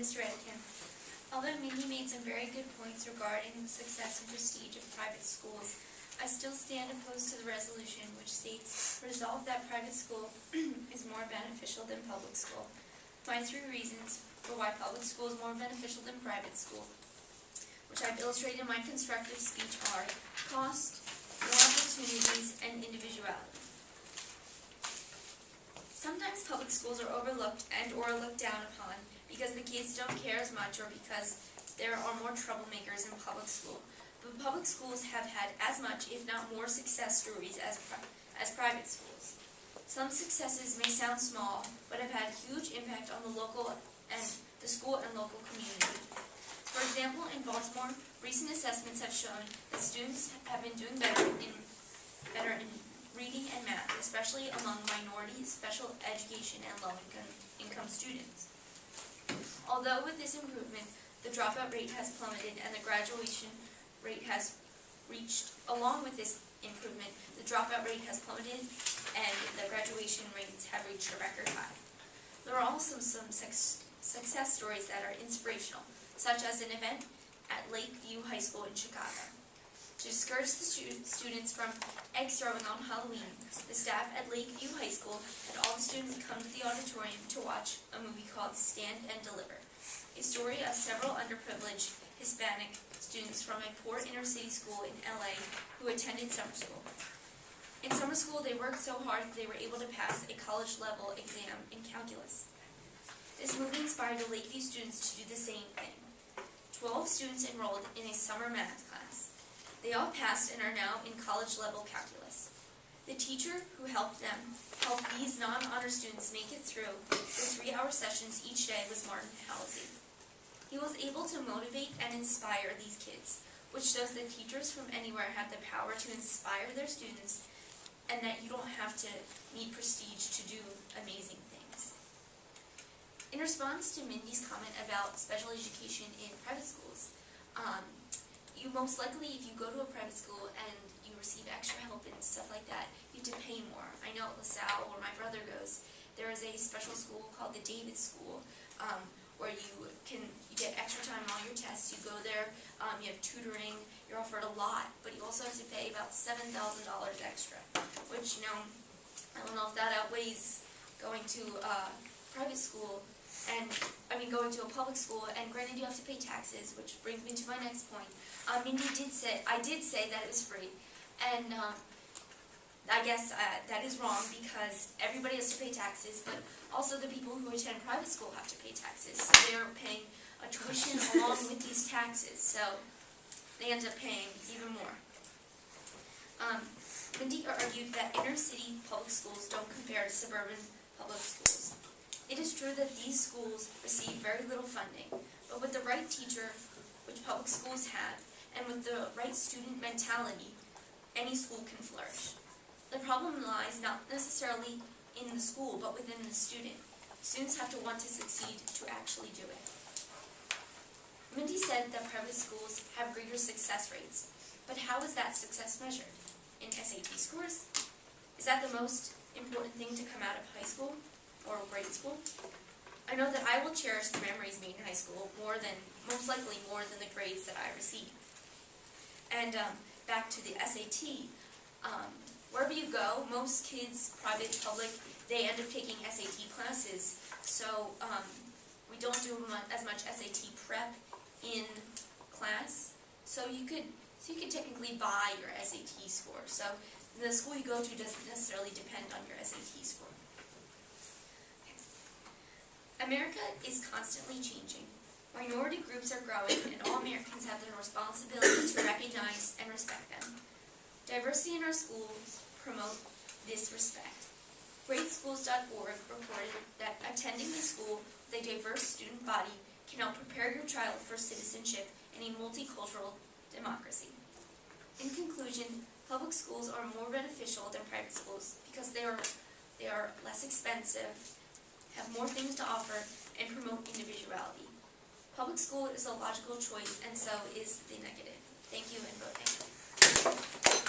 Ms. Redican. Although Mindy made some very good points regarding the success and prestige of private schools, I still stand opposed to the resolution which states, resolved that private school is more beneficial than public school. My 3 reasons for why public school is more beneficial than private school, which I've illustrated in my constructive speech, are cost, more opportunities, and individuality. Sometimes public schools are overlooked and or looked down upon because the kids don't care as much or because there are more troublemakers in public school. But public schools have had as much, if not more, success stories as private schools. Some successes may sound small, but have had a huge impact on the the school and local community. For example, in Baltimore, recent assessments have shown that students have been doing better in reading and math, especially among minorities, special education, and low-income students. Although with this improvement, the dropout rate has plummeted and the graduation rate has reached, along with this improvement, the dropout rate has plummeted and the graduation rates have reached a record high. There are also some success stories that are inspirational, such as an event at Lakeview High School in Chicago. To discourage the students from egg throwing on Halloween, the staff at Lakeview High School had all the students come to the auditorium to watch a movie called Stand and Deliver, a story of several underprivileged Hispanic students from a poor inner-city school in LA who attended summer school. In summer school, they worked so hard that they were able to pass a college-level exam in calculus. This movie inspired the Lakeview students to do the same thing. 12 students enrolled in a summer math class. They all passed and are now in college-level calculus. The teacher who helped these non-honor students make it through the 3-hour sessions each day was Martin Halsey. He was able to motivate and inspire these kids, which shows that teachers from anywhere have the power to inspire their students and that you don't have to need prestige to do amazing things. In response to Mindy's comment about special education in private schools, you most likely, if you go to a private school and you receive extra help and stuff like that, you have to pay more. I know at LaSalle, where my brother goes, there is a special school called the David School, where you get extra time on all your tests. You go there, you have tutoring, you're offered a lot, but you also have to pay about $7,000 extra, which, I don't know if that outweighs going to private school going to a public school, and granted you have to pay taxes, which brings me to my next point. Mindy I did say that it was free, and I guess that is wrong because everybody has to pay taxes, but also the people who attend private school have to pay taxes, so they are paying a tuition along with these taxes, so they end up paying even more. Mindy argued that inner-city public schools don't compare to suburban public schools. It is true that these schools receive very little funding, but with the right teacher, which public schools have, and with the right student mentality, any school can flourish. The problem lies not necessarily in the school, but within the student. Students have to want to succeed to actually do it. Mindy said that private schools have greater success rates, but how is that success measured? In SAT scores? Is that the most important thing to come out of high school? Or grade school? I know that I will cherish the memories made in high school most likely more than the grades that I received. And back to the SAT, wherever you go, most kids, private, public, they end up taking SAT classes, so we don't do as much SAT prep in class, so you could technically buy your SAT score. So the school you go to doesn't necessarily depend on your SAT score. America is constantly changing. Minority groups are growing, and all Americans have the responsibility to recognize and respect them. Diversity in our schools promote this respect. GreatSchools.org reported that attending a school with a diverse student body can help prepare your child for citizenship in a multicultural democracy. In conclusion, public schools are more beneficial than private schools because they are less expensive, have more things to offer, and promote individuality. Public school is a logical choice, and so is the negative. Thank you, and vote thank you.